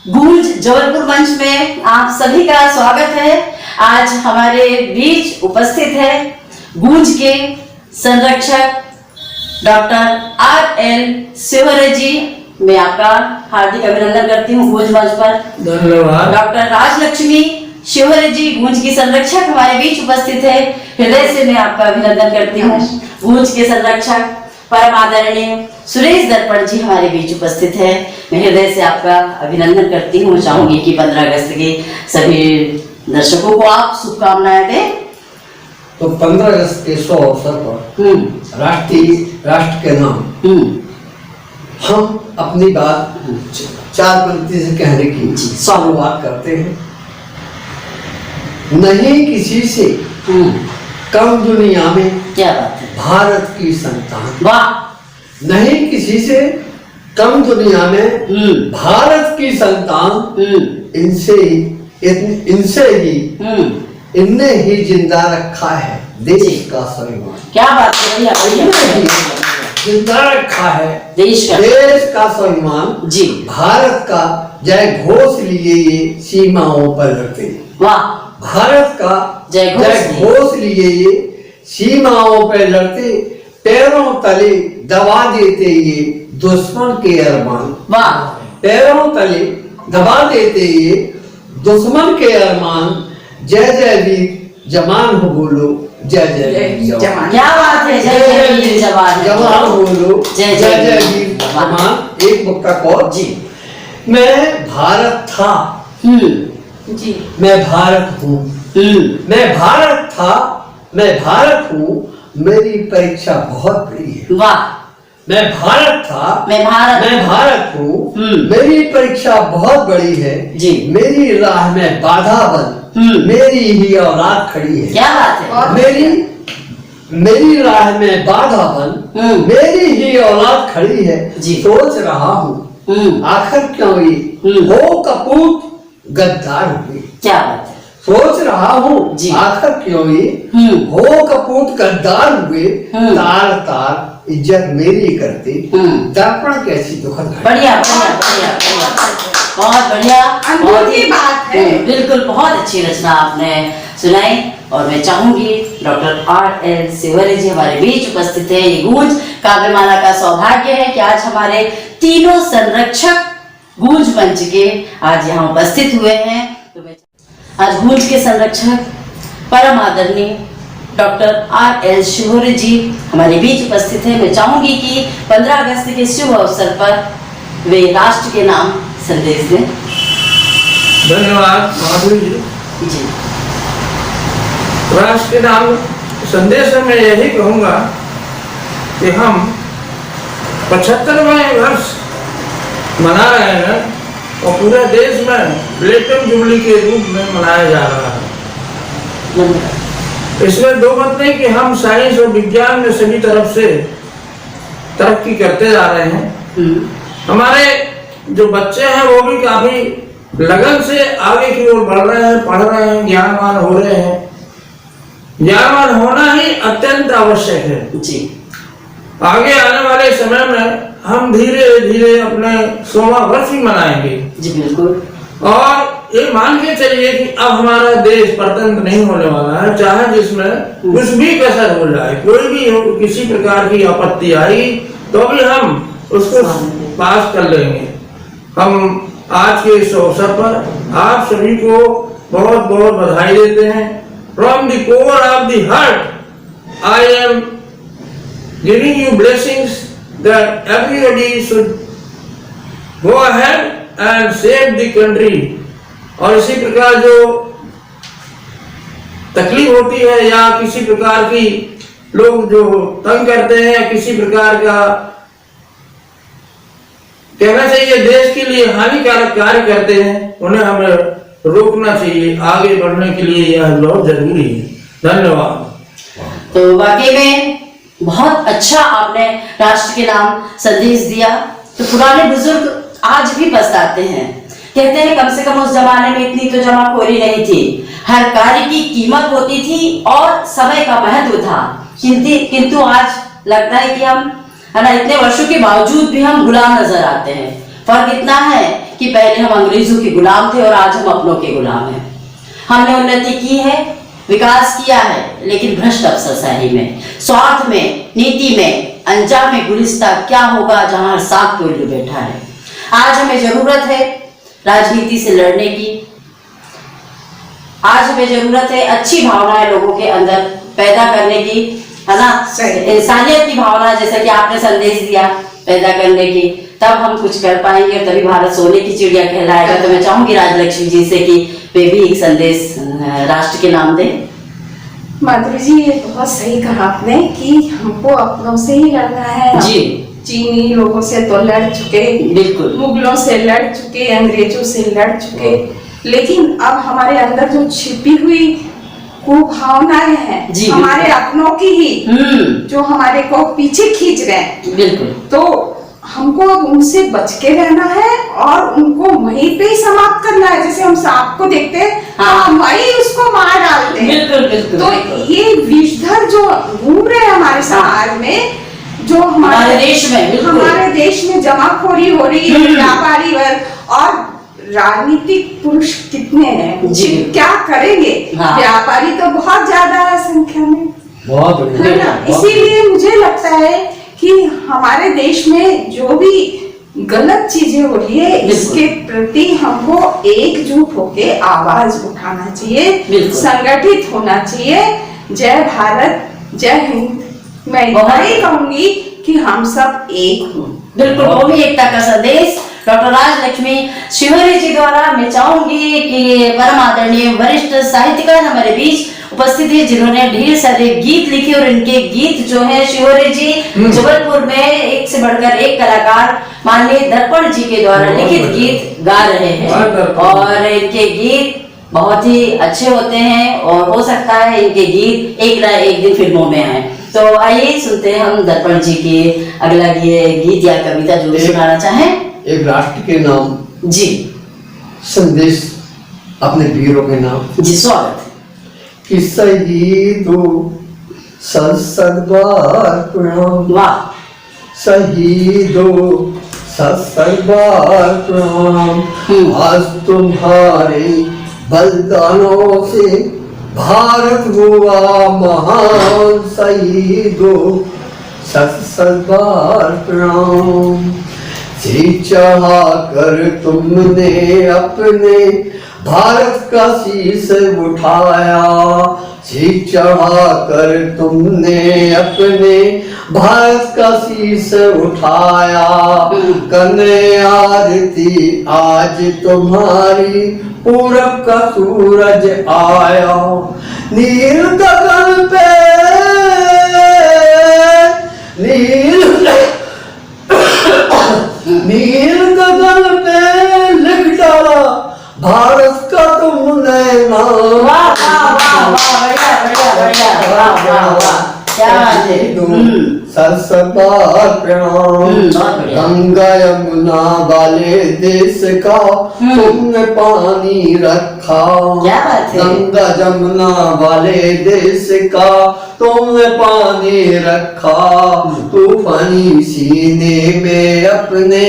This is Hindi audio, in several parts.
गूंज जबलपुर मंच में आप सभी का स्वागत है। आज हमारे बीच उपस्थित है गूंज के संरक्षक डॉक्टर RL शिवहरे जी। मैं आपका हार्दिक अभिनंदन करती हूँ गूंज मंच पर। धन्यवाद। डॉक्टर राजलक्ष्मी शिवहरे जी गूंज की संरक्षक हमारे बीच उपस्थित है। हृदय से मैं आपका अभिनंदन करती हूँ। गूंज के संरक्षक परम आदरणीय सुरेश दर्पण जी हमारे बीच उपस्थित है। मैं हृदय से आपका अभिनंदन करती हूँ। चाहूंगी कि 15 अगस्त के सभी दर्शकों को आप शुभकामनाएं दें। तो 15 अगस्त के शुभ अवसर पर राष्ट्र के नाम हम अपनी बात 4 पंक्ति से कहने की शुरुआत करते हैं। नहीं किसी से कम दुनिया में क्या बात है, भारत की संतान। वाह। नहीं किसी से कम दुनिया में भारत की संतान। इनसे ही इनने ही जिंदा रखा है देश का स्वाभिमान। क्या बात है, बढ़िया बढ़िया। जिंदा रखा है देश का स्वाभिमान जी। भारत का जय घोष लिए ये सीमाओं पर लड़ते। वाह। भारत का जय घोष लिए ये सीमाओं पर लड़ते। पैरों तले दबा देते ये दुश्मन के अरमान। वाह। पैरों तले दबा देते ये दुश्मन के अरमान। जय जय वीर जवान हो बोलो जय जय जवान। क्या बात है, जय जय वीर जवान। जवान बोलो जय जय वीर जवान। एक मुक्का को जी। मैं भारत था जी। मैं भारत हूँ। मैं भारत था मैं भारत हूँ। मेरी परीक्षा बहुत बड़ी है। वाह। मैं भारत था मैं भारत हूँ। मेरी परीक्षा बहुत बड़ी है जी। मेरी राह में बाधा बन मेरी ही औलाद खड़ी है। क्या बात है, मेरी राह में बाधा बन मेरी ही औलाद खड़ी है जी। सोच रहा हूँ आखिर क्यों ये हो कपूत गद्दार हुए। क्या बात है, सोच रहा हूँ जी। आखिर क्यों ये हो कपूत गद्दार हुए। तार तार इज्जत मेरी करते दर्पण कैसी दुखद घटना। बढ़िया बढ़िया बढ़िया बढ़िया, बहुत बढ़िया। बहुत ही बात है, बिल्कुल बहुत अच्छी रचना आपने सुनाई। और मैं चाहूंगी डॉक्टर RL शिवहरे जी हमारे बीच उपस्थित है। ये गूंज काव्यमाला का सौभाग्य है कि आज हमारे तीनों संरक्षक गूंज मंच के आज यहाँ उपस्थित हुए हैं। तो मैं आज गूंज के संरक्षक परम आदरणीय डॉक्टर RL शिवहरे जी हमारे बीच उपस्थित है। मैं चाहूंगी कि 15 अगस्त के शुभ अवसर पर वे राष्ट्र के नाम संदेश दें। धन्यवाद माधुरी जी। राष्ट्र के नाम संदेश में मैं यही कहूँगा कि हम 75वें वर्ष मना रहे हैं और पूरे देश में प्लेटिनम जुबली के रूप में मनाया जा रहा है। इसमें दो मत नहीं कि हम साइंस और विज्ञान में सभी तरफ से तरक्की करते जा रहे हैं। हमारे जो बच्चे हैं वो भी काफी लगन से आगे की ओर बढ़ रहे हैं, पढ़ रहे हैं, ज्ञानवान हो रहे हैं। ज्ञानवान होना ही अत्यंत आवश्यक है जी। आगे आने वाले समय में हम धीरे धीरे अपने 100वां वर्ष भी मनाएंगे जी। बिल्कुल। और ये मान के चलिए कि अब हमारा देश परतंत्र नहीं होने वाला है। चाहे जिसमें कुछ भी कसर हो जाए, कोई भी हो, किसी प्रकार की आपत्ति आई तो भी हम उसको पास कर लेंगे। हम आज के इस अवसर पर आप सभी को बहुत बहुत बधाई देते हैं। From the core of the heart I am giving you blessings that everybody should go ahead and save the country. और इसी प्रकार जो तकलीफ होती है या किसी प्रकार की लोग जो तंग करते हैं या किसी प्रकार का कहना चाहिए देश के लिए हानिकारक कार्य करते हैं, उन्हें हमें रोकना चाहिए। आगे बढ़ने के लिए यह बहुत जरूरी है। धन्यवाद। तो वाकई में बहुत अच्छा आपने राष्ट्र के नाम संदेश दिया। तो पुराने बुजुर्ग आज भी पछताते हैं, कहते हैं कम से कम उस जमाने में इतनी तो जमाखोरी नहीं थी, हर कार्य की कीमत होती थी और समय का महत्व था। किंतु आज लगता है कि हम है ना इतने वर्षों के बावजूद भी हम गुलाम नजर आते हैं। फर्क इतना है कि पहले हम अंग्रेजों के गुलाम थे और आज हम अपनों के गुलाम हैं। हमने उन्नति की है, विकास किया है, लेकिन भ्रष्ट अफसरशाही में, स्वार्थ में, नीति में, अंजाम में गुलिस्ता क्या होगा जहां हर साथ कोई उल्लू बैठा है। आज हमें जरूरत है राजनीति से लड़ने की। आज हमें जरूरत है अच्छी भावनाएं लोगों के अंदर पैदा करने की, है ना, इंसानियत की भावना, जैसा कि आपने संदेश दिया, पैदा करने की। तब हम कुछ कर पाएंगे और तभी भारत सोने की चिड़िया कहलाएगा। तो मैं चाहूंगी राजलक्ष्मी जी से कि वे भी एक संदेश राष्ट्र के नाम दें। माधुरी जी, ये बहुत सही कहा आपने कि हमको अपनों से ही लड़ना है। जी, चीनी लोगों से तो लड़ चुके, बिल्कुल, मुगलों से लड़ चुके, अंग्रेजों से लड़ चुके, लेकिन अब हमारे अंदर जो छिपी हुई कुभावनाएं हैं, हमारे अपनों की ही, जो हमारे को पीछे खींच रहे हैं, बिल्कुल, तो हमको अब उनसे बच के रहना है और उनको वहीं पे ही समाप्त करना है। जैसे हम सांप को देखते हैं, हाँ, वही उसको मार डालते हैं। बिल्कुल, बिल्कुल, तो बिल्कुल। ये विषधर जो घूम रहे हैं हमारे समाज में, जो हमारे देश में, हमारे देश में जमाखोरी हो रही है, व्यापारी वर्ग और राजनीतिक पुरुष कितने हैं, क्या करेंगे? व्यापारी तो बहुत ज्यादा है संख्या में, बहुत है ना। इसीलिए मुझे लगता है कि हमारे देश में जो भी गलत चीजें हो रही है, इसके प्रति हमको एकजुट होके आवाज उठाना चाहिए, संगठित होना चाहिए। जय भारत, जय हिंद। मैं यही कहूंगी कि हम सब एक हों। बिल्कुल, वो भी एकता का संदेश डॉक्टर राजलक्ष्मी शिवहरे जी द्वारा। मैं चाहूंगी कि परम आदरणीय वरिष्ठ साहित्यकार हमारे बीच उपस्थित है, जिन्होंने ढेर सारे गीत लिखे और इनके गीत जो है शिवहरे जी जबलपुर में एक से बढ़कर एक कलाकार माननीय दर्पण जी के द्वारा लिखित गीत गा रहे हैं और इनके गीत बहुत ही अच्छे होते हैं और हो सकता है इनके गीत एक ना एक दिन फिल्मों में आए। तो आइए सुनते हैं हम दर्पण जी के अगला ये गीत या कविता जो सुनाना चाहें। एक राष्ट्र के नाम जी, संदेश अपने वीरों के नाम। जी, स्वागत। कि शहीदों सत बार प्रणाम, वाह, शहीदों सत बार प्रणाम। आज तुम्हारे बलिदानों से भारत हुआ महान, शहीदों सत बार प्रणाम। सिर चढ़ा कर तुमने अपने भारत का शीश उठाया, सिर चढ़ा कर तुमने अपने भारत का शीश उठाया। करने आरती आज तुम्हारी, पूरब का सूरज आया। नील गगन पे नील गगन पे लिख डाला भारत का तुमने नाम। वाह वाह वाह वाह, बढ़िया बढ़िया बढ़िया, वाह वाह वाह, क्या बात है। सत बार प्रणाम। गंगा यमुना वाले देश का तुमने पानी रखा, क्या बात है। गंगा यमुना वाले देश का तुमने पानी रखा। तूफानी सीने में अपने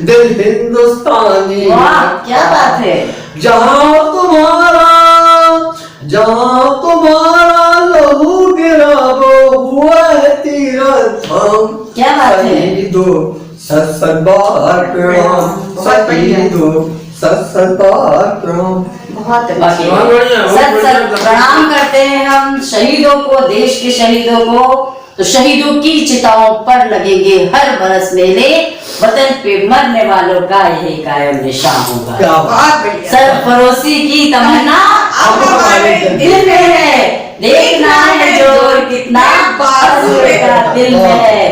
दिल हिंदुस्तानी, वाह क्या बात है। जहाँ तुम्हारा लहू गिरा वो हुआ है तीरथ धाम। क्या बात है। शहीदों सत बार प्रणाम, शहीदों सत बार प्रणाम। बहुत सत सत प्रणाम करते हैं हम शहीदों को, देश के शहीदों को। तो शहीदों की चिताओं पर लगेंगे हर बरस मेले, वतन पे मरने वालों का यही कायम निशान होगा। सरफरोशी की तमन्ना हमारे दिल में है, देखना है जोर कितना बाजुए का दिल में है।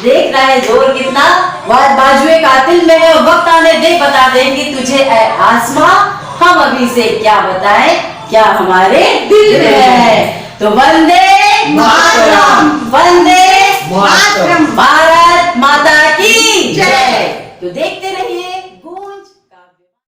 देखना है जोर कितना बाजुए का दिल में है। वक्त आने दे बता देंगे तुझे आसमां, हम अभी से क्या बताएं क्या हमारे दिल में है। तो वंदे मातरम, वंदे मातरम, भारत माता की जय। तो देखते